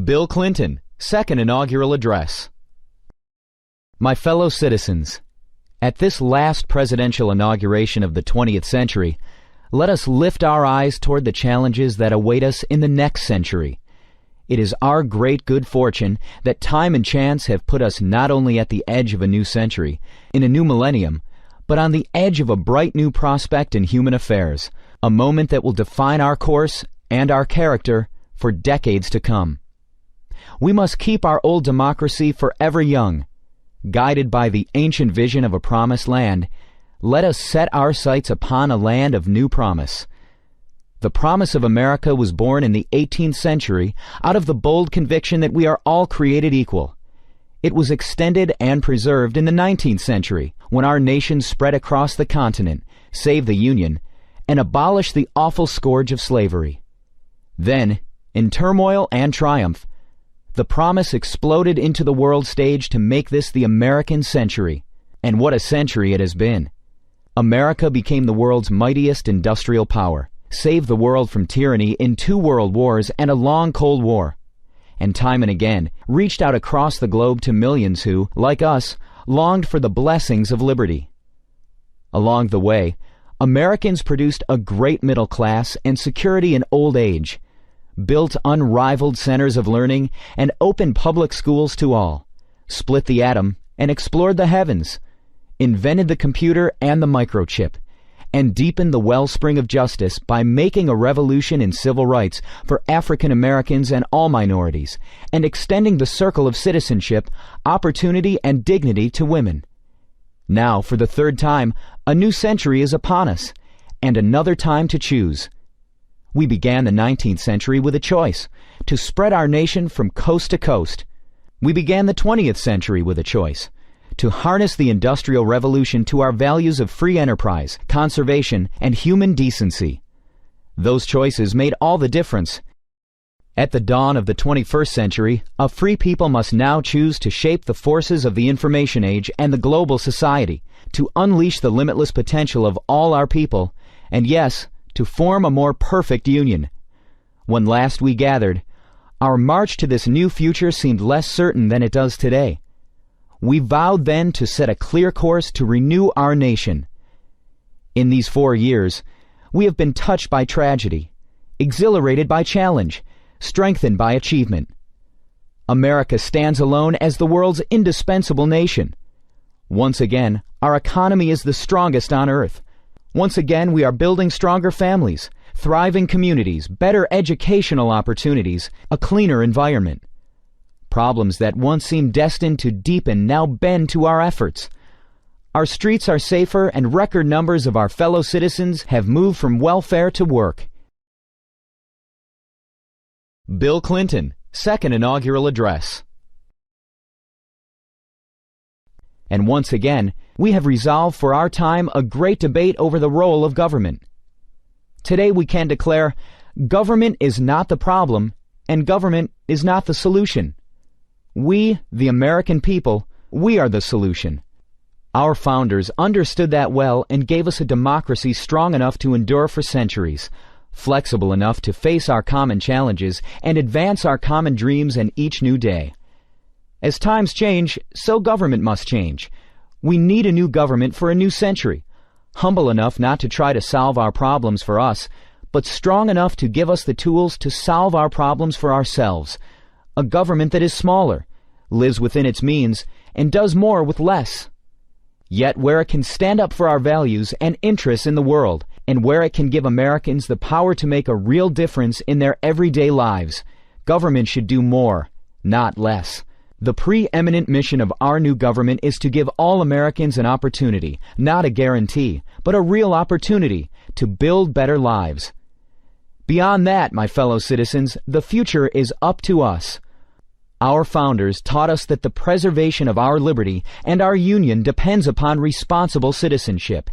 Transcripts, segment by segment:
Bill Clinton, Second Inaugural Address. My fellow citizens, at this last presidential inauguration of the 20th century, let us lift our eyes toward the challenges that await us in the next century. It is our great good fortune that time and chance have put us not only at the edge of a new century, in a new millennium, but on the edge of a bright new prospect in human affairs, a moment that will define our course and our character for decades to come. We must keep our old democracy forever young. Guided by the ancient vision of a promised land, let us set our sights upon a land of new promise. The promise of America was born in the 18th century out of the bold conviction that we are all created equal. It was extended and preserved in the 19th century when our nation spread across the continent, saved the Union, and abolished the awful scourge of slavery. Then, in turmoil and triumph, the promise exploded into the world stage to make this the American century. And what a century it has been. America became the world's mightiest industrial power, saved the world from tyranny in 2 world wars and a long Cold War, and time and again reached out across the globe to millions who, like us, longed for the blessings of liberty. Along the way, Americans produced a great middle class and security in old age, built unrivaled centers of learning and opened public schools to all, split the atom and explored the heavens, invented the computer and the microchip, and deepened the wellspring of justice by making a revolution in civil rights for African Americans and all minorities, and extending the circle of citizenship, opportunity, and dignity to women. Now, for the 3rd time, a new century is upon us, and another time to choose. We began the 19th century with a choice, to spread our nation from coast to coast. We began the 20th century with a choice, to harness the Industrial Revolution to our values of free enterprise, conservation, and human decency. Those choices made all the difference. At the dawn of the 21st century, a free people must now choose to shape the forces of the information age and the global society, to unleash the limitless potential of all our people, and yes, to form a more perfect union. When last we gathered, our march to this new future seemed less certain than it does today. We vowed then to set a clear course to renew our nation. In these 4 years, we have been touched by tragedy, exhilarated by challenge, strengthened by achievement. America stands alone as the world's indispensable nation. Once again, our economy is the strongest on earth. Once again, we are building stronger families, thriving communities, better educational opportunities, a cleaner environment. Problems that once seemed destined to deepen now bend to our efforts. Our streets are safer and record numbers of our fellow citizens have moved from welfare to work. Bill Clinton, Second Inaugural Address. And once again, we have resolved for our time a great debate over the role of government. Today we can declare, government is not the problem, and government is not the solution. We, the American people, we are the solution. Our founders understood that well and gave us a democracy strong enough to endure for centuries, flexible enough to face our common challenges and advance our common dreams in each new day. As times change, so government must change. We need a new government for a new century, humble enough not to try to solve our problems for us, but strong enough to give us the tools to solve our problems for ourselves. A government that is smaller, lives within its means, and does more with less. Yet where it can stand up for our values and interests in the world, and where it can give Americans the power to make a real difference in their everyday lives, government should do more, not less. The preeminent mission of our new government is to give all Americans an opportunity, not a guarantee, but a real opportunity to build better lives. Beyond that, my fellow citizens, the future is up to us. Our founders taught us that the preservation of our liberty and our union depends upon responsible citizenship.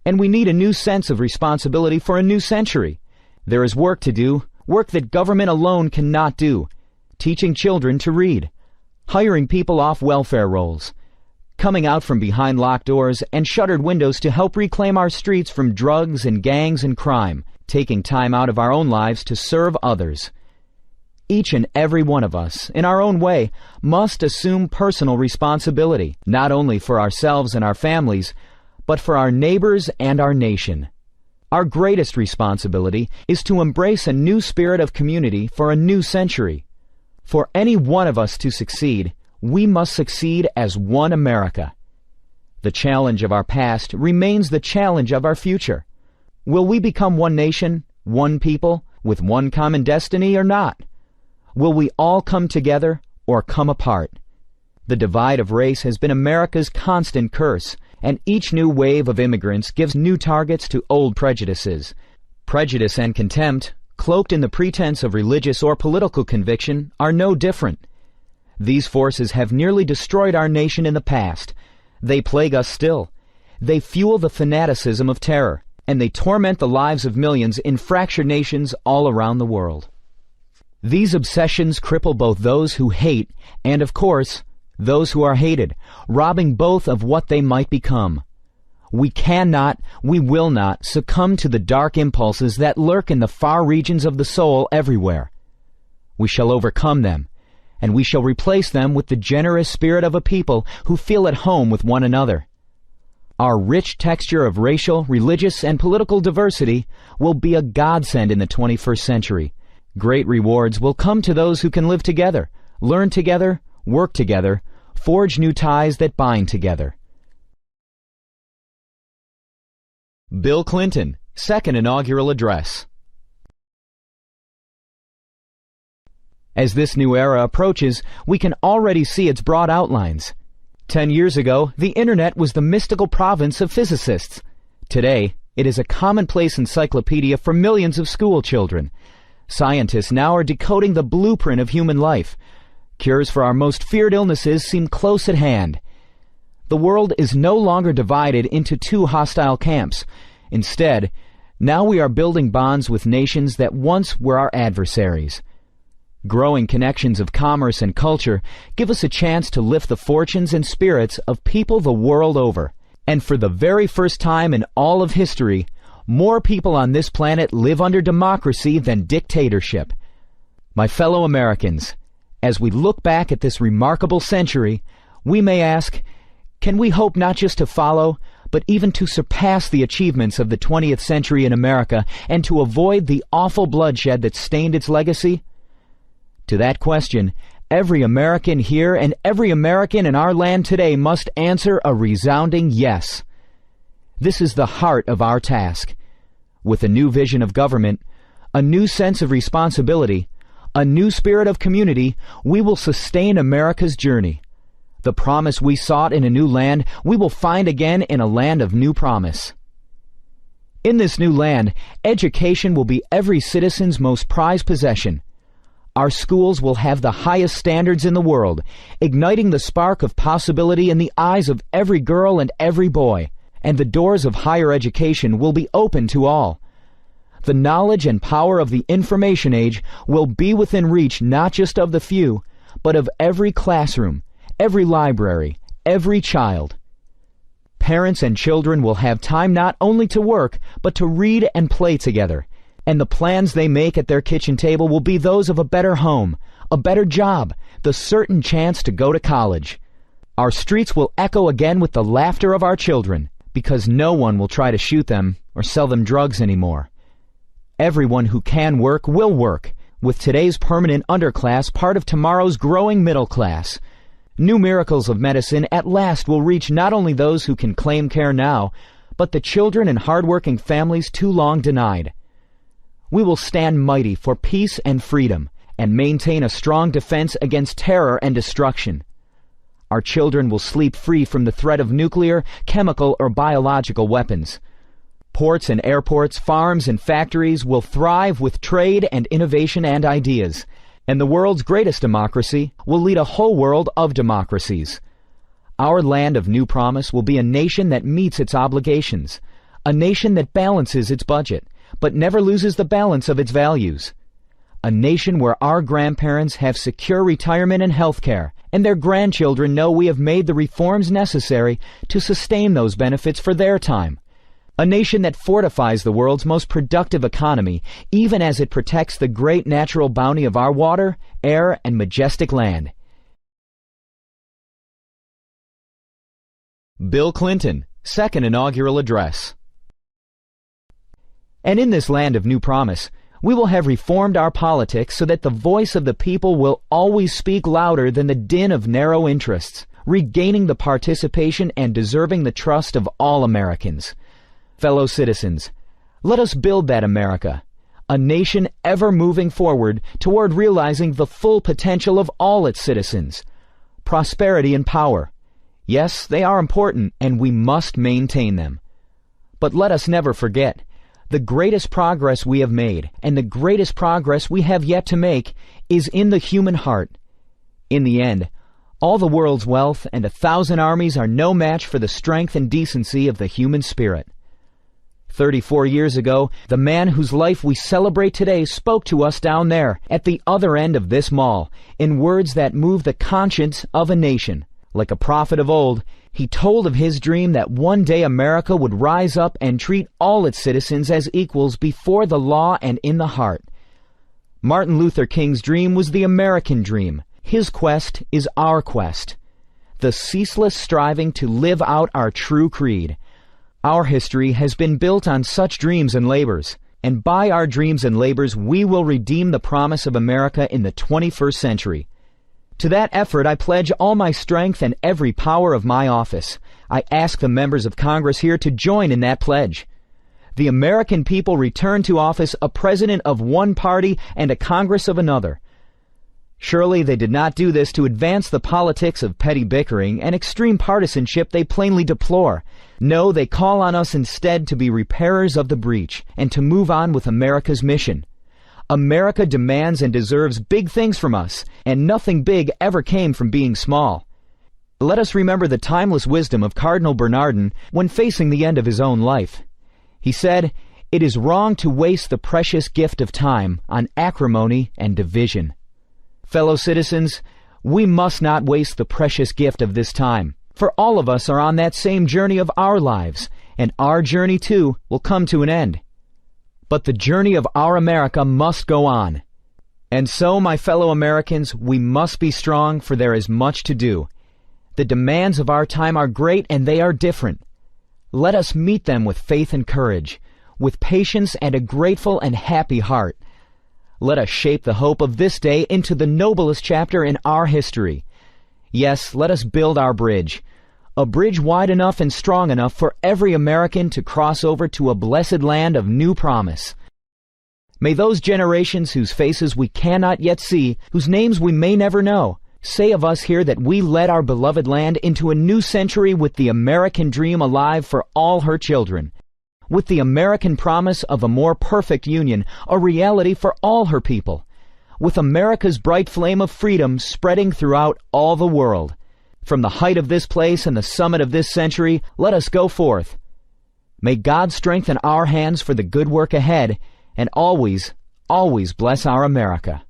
And we need a new sense of responsibility for a new century. There is work to do, work that government alone cannot do. Teaching children to read, hiring people off welfare rolls, coming out from behind locked doors and shuttered windows to help reclaim our streets from drugs and gangs and crime, taking time out of our own lives to serve others. each and every one of us, in our own way, must assume personal responsibility, not only for ourselves and our families, but for our neighbors and our nation. Our greatest responsibility is to embrace a new spirit of community for a new century. For any one of us to succeed, we must succeed as one America. The challenge of our past remains the challenge of our future. Will we become one nation, one people, with one common destiny or not? Will we all come together or come apart? The divide of race has been America's constant curse, and each new wave of immigrants gives new targets to old prejudices. Prejudice and contempt, cloaked in the pretense of religious or political conviction, are no different. These forces have nearly destroyed our nation in the past. They plague us still. They fuel the fanaticism of terror, and they torment the lives of millions in fractured nations all around the world. These obsessions cripple both those who hate and, of course, those who are hated, robbing both of what they might become. We cannot, we will not succumb to the dark impulses that lurk in the far regions of the soul everywhere. We shall overcome them, and we shall replace them with the generous spirit of a people who feel at home with one another. Our rich texture of racial, religious, and political diversity will be a godsend in the 21st century. Great rewards will come to those who can live together, learn together, work together, forge new ties that bind together. Bill Clinton, Second Inaugural Address. As this new era approaches, we can already see its broad outlines. 10 years ago, the Internet was the mystical province of physicists. Today, it is a commonplace encyclopedia for millions of school children. Scientists now are decoding the blueprint of human life. Cures for our most feared illnesses seem close at hand. The world is no longer divided into two hostile camps. Instead, now we are building bonds with nations that once were our adversaries. Growing connections of commerce and culture give us a chance to lift the fortunes and spirits of people the world over. And for the very first time in all of history, more people on this planet live under democracy than dictatorship. My fellow Americans, as we look back at this remarkable century, we may ask, can we hope not just to follow, but even to surpass the achievements of the 20th century in America and to avoid the awful bloodshed that stained its legacy? To that question, every American here and every American in our land today must answer a resounding yes. This is the heart of our task. With a new vision of government, a new sense of responsibility, a new spirit of community, we will sustain America's journey. The promise we sought in a new land, we will find again in a land of new promise. In this new land, education will be every citizen's most prized possession. Our schools will have the highest standards in the world, igniting the spark of possibility in the eyes of every girl and every boy, and the doors of higher education will be open to all. The knowledge and power of the information age will be within reach not just of the few, but of every classroom, every library, every child. Parents and children will have time not only to work, but to read and play together. And the plans they make at their kitchen table will be those of a better home, a better job, the certain chance to go to college. Our streets will echo again with the laughter of our children, because no one will try to shoot them or sell them drugs anymore. Everyone who can work will work, with today's permanent underclass part of tomorrow's growing middle class. New miracles of medicine at last will reach not only those who can claim care now, but the children and hard-working families too long denied. We will stand mighty for peace and freedom, and maintain a strong defense against terror and destruction. Our children will sleep free from the threat of nuclear, chemical, or biological weapons. Ports and airports, farms and factories will thrive with trade and innovation and ideas, and the world's greatest democracy will lead a whole world of democracies. Our land of new promise will be a nation that meets its obligations, a nation that balances its budget, but never loses the balance of its values. A nation where our grandparents have secure retirement and health care, and their grandchildren know we have made the reforms necessary to sustain those benefits for their time. A nation that fortifies the world's most productive economy, even as it protects the great natural bounty of our water, air, and majestic land. Bill Clinton, Second Inaugural Address. And in this land of new promise, we will have reformed our politics so that the voice of the people will always speak louder than the din of narrow interests, regaining the participation and deserving the trust of all Americans. Fellow citizens, let us build that America, a nation ever moving forward toward realizing the full potential of all its citizens. Prosperity and power. Yes, they are important, and we must maintain them. But let us never forget, the greatest progress we have made, and the greatest progress we have yet to make, is in the human heart. In the end, all the world's wealth and 1,000 armies are no match for the strength and decency of the human spirit. 34 years ago, the man whose life we celebrate today spoke to us down there, at the other end of this mall, in words that move the conscience of a nation. Like a prophet of old, he told of his dream that one day America would rise up and treat all its citizens as equals before the law and in the heart. Martin Luther King's dream was the American dream. His quest is our quest. The ceaseless striving to live out our true creed. Our history has been built on such dreams and labors, and by our dreams and labors we will redeem the promise of America in the 21st century. To that effort I pledge all my strength and every power of my office. I ask the members of Congress here to join in that pledge. The American people return to office a president of one party and a Congress of another. Surely they did not do this to advance the politics of petty bickering and extreme partisanship they plainly deplore. No, they call on us instead to be repairers of the breach and to move on with America's mission. America demands and deserves big things from us, and nothing big ever came from being small. Let us remember the timeless wisdom of Cardinal Bernardin when facing the end of his own life. He said, "It is wrong to waste the precious gift of time on acrimony and division." Fellow citizens, we must not waste the precious gift of this time, for all of us are on that same journey of our lives, and our journey too will come to an end. But the journey of our America must go on. And so, my fellow Americans, we must be strong, for there is much to do. The demands of our time are great and they are different. Let us meet them with faith and courage, with patience and a grateful and happy heart. Let us shape the hope of this day into the noblest chapter in our history. Yes, let us build our bridge, a bridge wide enough and strong enough for every American to cross over to a blessed land of new promise. May those generations whose faces we cannot yet see, whose names we may never know, say of us here that we led our beloved land into a new century with the American dream alive for all her children, with the American promise of a more perfect union, a reality for all her people, with America's bright flame of freedom spreading throughout all the world. From the height of this place and the summit of this century, let us go forth. May God strengthen our hands for the good work ahead, and always, always bless our America.